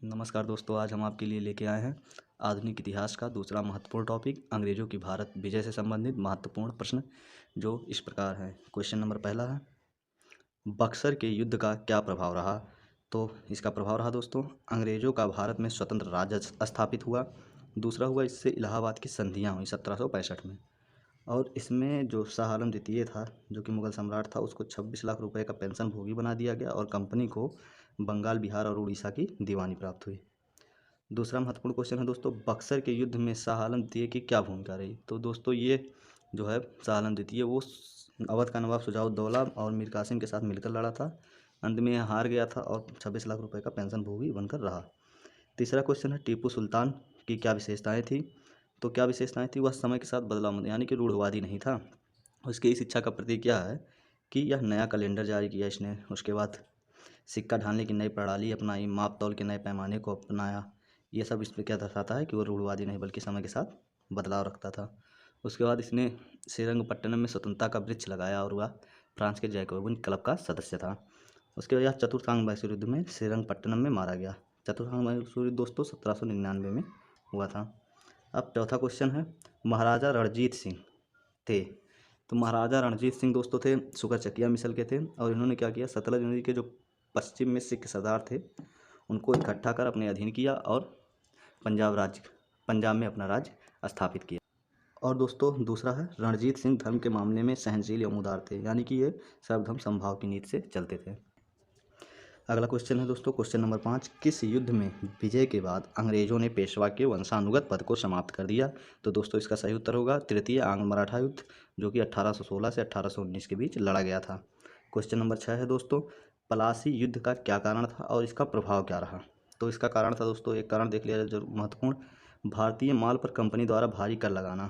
नमस्कार दोस्तों, आज हम आपके लिए लेके आए हैं आधुनिक इतिहास का दूसरा महत्वपूर्ण टॉपिक अंग्रेजों की भारत विजय से संबंधित महत्वपूर्ण प्रश्न जो इस प्रकार है। क्वेश्चन नंबर पहला है, बक्सर के युद्ध का क्या प्रभाव रहा। तो इसका प्रभाव रहा दोस्तों, अंग्रेजों का भारत में स्वतंत्र राज्य स्थापित हुआ। दूसरा हुआ, इससे इलाहाबाद की संधियाँ हुई 1765 में। और इसमें जो शाह आलम द्वितीय था, जो कि मुगल सम्राट था, उसको 26 लाख रुपए का पेंशन भोगी बना दिया गया और कंपनी को बंगाल, बिहार और उड़ीसा की दीवानी प्राप्त हुई। दूसरा महत्वपूर्ण क्वेश्चन है दोस्तों, बक्सर के युद्ध में शाह आलम द्वितीय की क्या भूमिका रही। तो दोस्तों ये जो है शाह आलम द्वितीय वो अवध का नवाब शुजाउद्दौला और मीर कासिम के साथ मिलकर लड़ा था। अंत में यह हार गया था और 26 लाख रुपए का पेंशन भोगी बनकर रहा। तीसरा क्वेश्चन है, टीपू सुल्तान की क्या विशेषताएं थी। तो क्या विशेषताएं थी, वह समय के साथ बदलाव यानी कि रूढ़वादी नहीं था। उसकी इस इच्छा का प्रतीक क्या है कि यह नया कैलेंडर जारी किया इसने। उसके बाद सिक्का ढालने की नई प्रणाली अपनाई, माप तौल के नए पैमाने को अपनाया। ये सब इस पर क्या दर्शाता है कि वो रूढ़वादी नहीं बल्कि समय के साथ बदलाव रखता था। उसके बाद इसने श्रीरंगपट्टनम में स्वतंत्रता का वृक्ष लगाया और वह फ्रांस के जैकोबिन क्लब का सदस्य था। उसके बाद यह चतुर्थांग मैसूर युद्ध में श्रीरंगपट्टनम में मारा गया। चतुर्थांग मैसूर युद्ध दोस्तों 1799 में हुआ था। अब चौथा क्वेश्चन है, महाराजा रणजीत सिंह थे। तो महाराजा रणजीत सिंह दोस्तों थे सुकरचकिया मिसल के थे और इन्होंने क्या किया, सतलज नदी के जो पश्चिम में सिख सरदार थे उनको इकट्ठा कर अपने अधीन किया और पंजाब में अपना राज्य स्थापित किया। और दोस्तों दूसरा है, रणजीत सिंह धर्म के मामले में सहनशील एवं उदार थे, यानी कि ये सर्वधर्म समभाव की नीति से चलते थे। अगला क्वेश्चन है दोस्तों, क्वेश्चन नंबर 5, किस युद्ध में विजय के बाद अंग्रेजों ने पेशवा के वंशानुगत पद को समाप्त कर दिया। तो दोस्तों इसका सही उत्तर होगा तृतीय आंग्ल मराठा युद्ध, जो कि 1816 से 1819 के बीच लड़ा गया था। क्वेश्चन नंबर 6 है दोस्तों, पलासी युद्ध का क्या कारण था और इसका प्रभाव क्या रहा। तो इसका कारण था दोस्तों, एक कारण देख लिया जरूर महत्वपूर्ण, भारतीय माल पर कंपनी द्वारा भारी कर लगाना।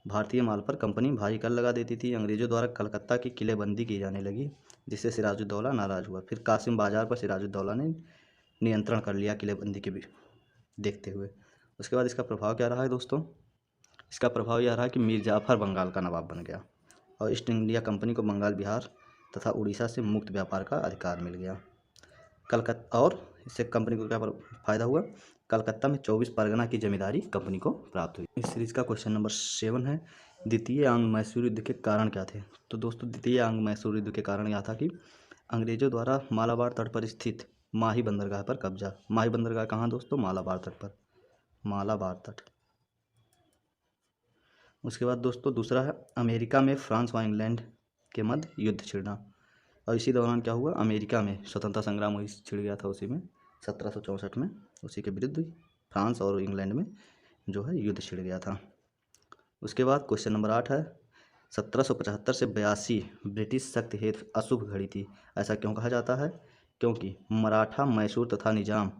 भारतीय माल पर कंपनी भारी कर लगा देती थी। अंग्रेजों द्वारा कलकत्ता की किलेबंदी की जाने लगी, जिससे सिराजुद्दौला नाराज हुआ। फिर कासिम बाजार पर सिराजुद्दौला ने नियंत्रण कर लिया किलेबंदी के भी देखते हुए। उसके बाद इसका प्रभाव क्या रहा है दोस्तों, इसका प्रभाव यह रहा कि मीर जाफ़र बंगाल का नवाब बन गया और ईस्ट इंडिया कंपनी को बंगाल, बिहार तथा उड़ीसा से मुक्त व्यापार का अधिकार मिल गया। कलकत्ता और इससे कंपनी को क्या फ़ायदा हुआ, कलकत्ता में 24 परगना की जमींदारी कंपनी को प्राप्त हुई। इस सीरीज का क्वेश्चन नंबर 7 है, द्वितीय आंग्ल मैसूर युद्ध के कारण क्या थे। तो दोस्तों द्वितीय आंग्ल मैसूर युद्ध के कारण यह था कि अंग्रेजों द्वारा मालाबार तट पर स्थित माही बंदरगाह पर कब्जा। माही बंदरगाह कहाँ दोस्तों, मालाबार तट पर, मालाबार तट। उसके बाद दोस्तों दूसरा है, अमेरिका में फ्रांस व इंग्लैंड के मध्य युद्ध छिड़ना। और इसी दौरान क्या हुआ, अमेरिका में स्वतंत्रता संग्राम वही छिड़ गया था उसी में 1764 में, उसी के विरुद्ध फ्रांस और इंग्लैंड में जो है युद्ध छिड़ गया था। उसके बाद क्वेश्चन नंबर 8 है, 1775 से 82 ब्रिटिश शक्ति हेतु अशुभ घड़ी थी। ऐसा क्यों कहा जाता है, क्योंकि मराठा, मैसूर तथा निजाम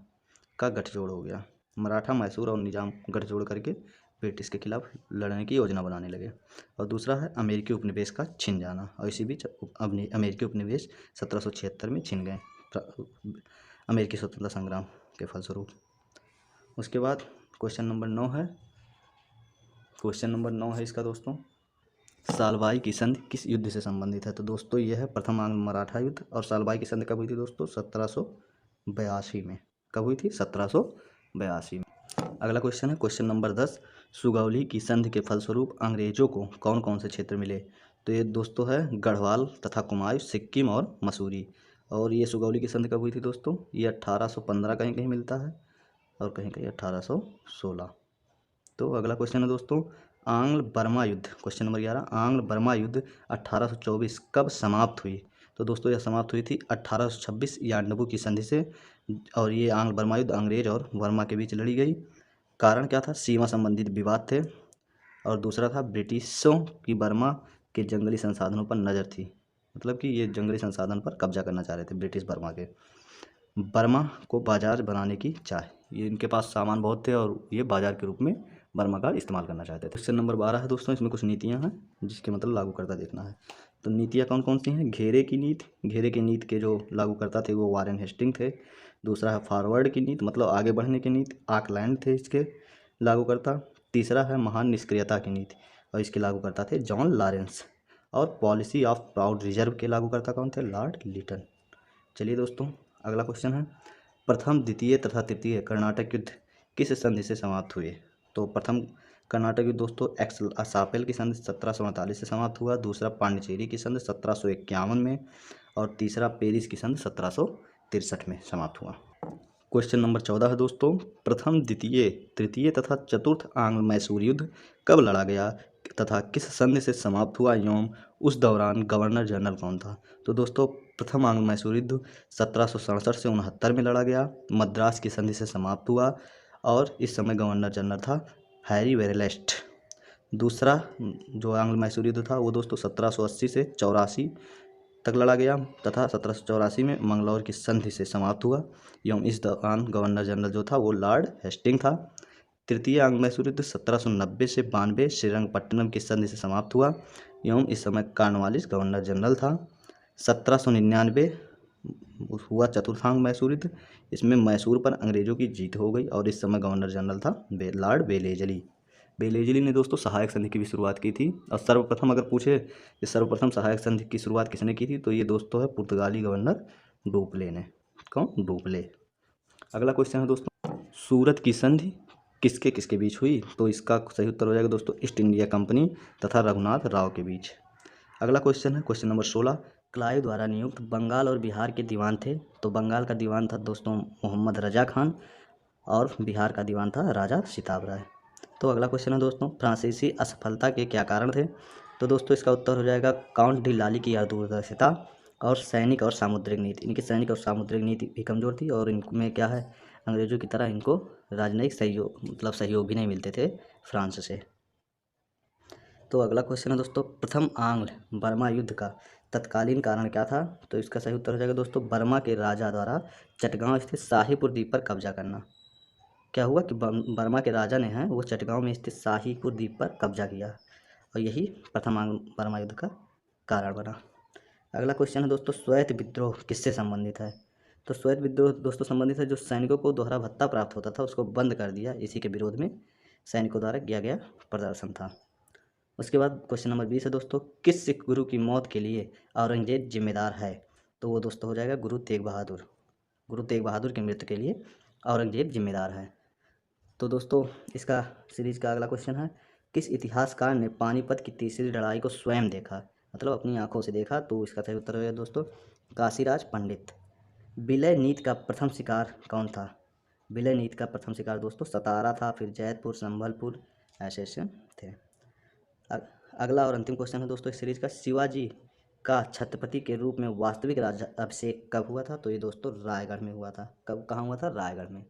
का गठजोड़ हो गया। मराठा, मैसूर और निजाम गठजोड़ करके ब्रिटिश के खिलाफ लड़ने की योजना बनाने लगे। और दूसरा है अमेरिकी उपनिवेश का छिन जाना, और इसी बीच अमेरिकी उपनिवेश 1776 में छिन गए अमेरिकी स्वतंत्रता संग्राम के फलस्वरूप। उसके बाद क्वेश्चन नंबर 9 है, क्वेश्चन नंबर 9 है इसका दोस्तों, सालबाई की संधि किस युद्ध से संबंधित है। तो दोस्तों यह है प्रथम आंग्ल मराठा युद्ध। और सालबाई की संधि कब हुई थी दोस्तों, 1782 में। कब हुई थी, 1782 में। अगला क्वेश्चन है क्वेश्चन नंबर 10, सुगौली की संधि के फलस्वरूप अंग्रेजों को कौन कौन से क्षेत्र मिले। तो ये दोस्तों है गढ़वाल तथा कुमायूं, सिक्किम और मसूरी। और ये सुगौली की संधि कब हुई थी दोस्तों, ये 1815 कहीं कहीं मिलता है और कहीं कहीं 1816। तो अगला क्वेश्चन है दोस्तों, आंग्ल बर्मा युद्ध, क्वेश्चन नंबर 11, आंग्ल बर्मा युद्ध 1824 कब समाप्त हुई। तो दोस्तों यह समाप्त हुई थी 1826 यान्डबू की संधि से। और ये आंग्ल बर्मा युद्ध अंग्रेज और बर्मा के बीच लड़ी गई। कारण क्या था, सीमा संबंधित विवाद थे। और दूसरा था ब्रिटिशों की बर्मा के जंगली संसाधनों पर नज़र थी, मतलब कि ये जंगली संसाधन पर कब्जा करना चाह रहे थे ब्रिटिश बर्मा के। बर्मा को बाजार बनाने की चाह, ये इनके पास सामान बहुत थे और ये बाजार के रूप में बर्मा का इस्तेमाल करना चाहते थे। क्वेश्चन नंबर 12 है दोस्तों, इसमें कुछ नीतियाँ हैं जिसके मतलब लागू करता देखना है। तो नीतियाँ कौन कौन सी हैं, घेरे की नीति, घेरे की नीति के जो लागू करता थे वो वारेन हेस्टिंग थे। दूसरा है फॉरवर्ड की नीति, मतलब आगे बढ़ने की नीति, आकलैंड थे इसके लागू करता। तीसरा है महान निष्क्रियता की नीति और इसके लागू करता थे जॉन लॉरेंस। और पॉलिसी ऑफ प्राउड रिजर्व के लागू करता कौन थे, लॉर्ड लिटन। चलिए दोस्तों अगला क्वेश्चन है, प्रथम, द्वितीय तथा तृतीय कर्नाटक युद्ध किस संधि से समाप्त हुए? तो प्रथम कर्नाटक युद्ध दोस्तों एक्स-सापेल की संधि 1748 से समाप्त हुआ। दूसरा पांडिचेरी की संधि 1751 में और तीसरा पेरिस की संधि 1763 में समाप्त हुआ। क्वेश्चन नंबर 14 है दोस्तों, प्रथम, द्वितीय, तृतीय तथा चतुर्थ आंग्ल मैसूर युद्ध कब लड़ा गया तथा किस संधि से समाप्त हुआ एवं उस दौरान गवर्नर जनरल कौन था? तो दोस्तों प्रथम आंग्ल मैसूर युद्ध 1767 से 69 में लड़ा गया, मद्रास की संधि से समाप्त हुआ और इस समय गवर्नर जनरल था हैरी वेरेलेस्ट। दूसरा जो आंग्ल मैसूर युद्ध था वो दोस्तों 1780 से 84 तक लड़ा गया तथा 1784 में मंगलौर की संधि से समाप्त हुआ एवं इस दौरान गवर्नर जनरल जो था वो लॉर्ड हेस्टिंग था। तृतीय आंग्ल मैसूर युद्ध 1790 से 92 श्रीरंगपट्टनम की संधि से समाप्त हुआ एवं इस समय कॉर्नवालिस गवर्नर जनरल था। 1799 हुआ चतुर्थ आंग्ल मैसूर युद्ध, इसमें मैसूर पर अंग्रेजों की जीत हो गई और इस समय गवर्नर जनरल था लॉर्ड वेलेजली। वेलेजली ने दोस्तों सहायक संधि की भी शुरुआत की थी और सर्वप्रथम अगर पूछे कि सर्वप्रथम सहायक संधि की शुरुआत किसने की थी तो ये दोस्तों है पुर्तगाली गवर्नर डुप्ले ने। कौन? डुप्ले। अगला क्वेश्चन है दोस्तों, सूरत की संधि किसके किसके बीच हुई? तो इसका सही उत्तर हो जाएगा दोस्तों ईस्ट इंडिया कंपनी तथा रघुनाथ राव के बीच। अगला क्वेश्चन है क्वेश्चन नंबर 16, क्लाइव द्वारा नियुक्त बंगाल और बिहार के दीवान थे। तो बंगाल का दीवान था दोस्तों मोहम्मद रजा खान और बिहार का दीवान था राजा सिताब राय। तो अगला क्वेश्चन है दोस्तों, फ्रांसीसी असफलता के क्या कारण थे? तो दोस्तों इसका उत्तर हो जाएगा काउंट डी लाली की दूरदर्शिता और सैनिक और सामुद्रिक नीति। इनकी सैनिक और सामुद्रिक नीति भी कमज़ोर थी और इनमें क्या है, अंग्रेज़ों की तरह इनको राजनयिक सहयोग भी नहीं मिलते थे फ्रांस से। तो अगला क्वेश्चन है दोस्तों, प्रथम आंग्ल बर्मा युद्ध का तत्कालीन कारण क्या था? तो इसका सही उत्तर हो जाएगा दोस्तों बर्मा के राजा द्वारा चटगांव स्थित शाहीपुर द्वीप पर कब्जा करना। क्या हुआ कि बर्मा के राजा ने है वो चटगांव में स्थित शाहीपुर द्वीप पर कब्जा किया और यही प्रथम आंग्ल बर्मा युद्ध का कारण बना। अगला क्वेश्चन है दोस्तों, श्वेत विद्रोह किससे संबंधित है? तो श्वेत विद्रोह दोस्तों संबंधित है जो सैनिकों को दोहरा भत्ता प्राप्त होता था उसको बंद कर दिया, इसी के विरोध में सैनिकों द्वारा किया गया प्रदर्शन था। उसके बाद क्वेश्चन नंबर 20 है दोस्तों, किस सिख गुरु की मौत के लिए औरंगजेब जिम्मेदार है? तो वो दोस्तों हो जाएगा गुरु तेग बहादुर। गुरु तेग बहादुर की मृत्यु के लिए औरंगजेब जिम्मेदार है। तो दोस्तों इसका सीरीज का अगला क्वेश्चन है, किस इतिहासकार ने पानीपत की तीसरी लड़ाई को स्वयं देखा, मतलब अपनी आंखों से देखा? तो इसका सही उत्तर है दोस्तों काशीराज पंडित। विलय नीति का प्रथम शिकार कौन था? विलय नीति का प्रथम शिकार दोस्तों सतारा था, फिर जैतपुर, संभलपुर ऐसे ऐसे थे। अगला और अंतिम क्वेश्चन है दोस्तों इस सीरीज का, शिवाजी का छत्रपति के रूप में वास्तविक राज्य अभिषेक कब हुआ था? तो ये दोस्तों रायगढ़ में हुआ था। कब, कहाँ हुआ था? रायगढ़ में।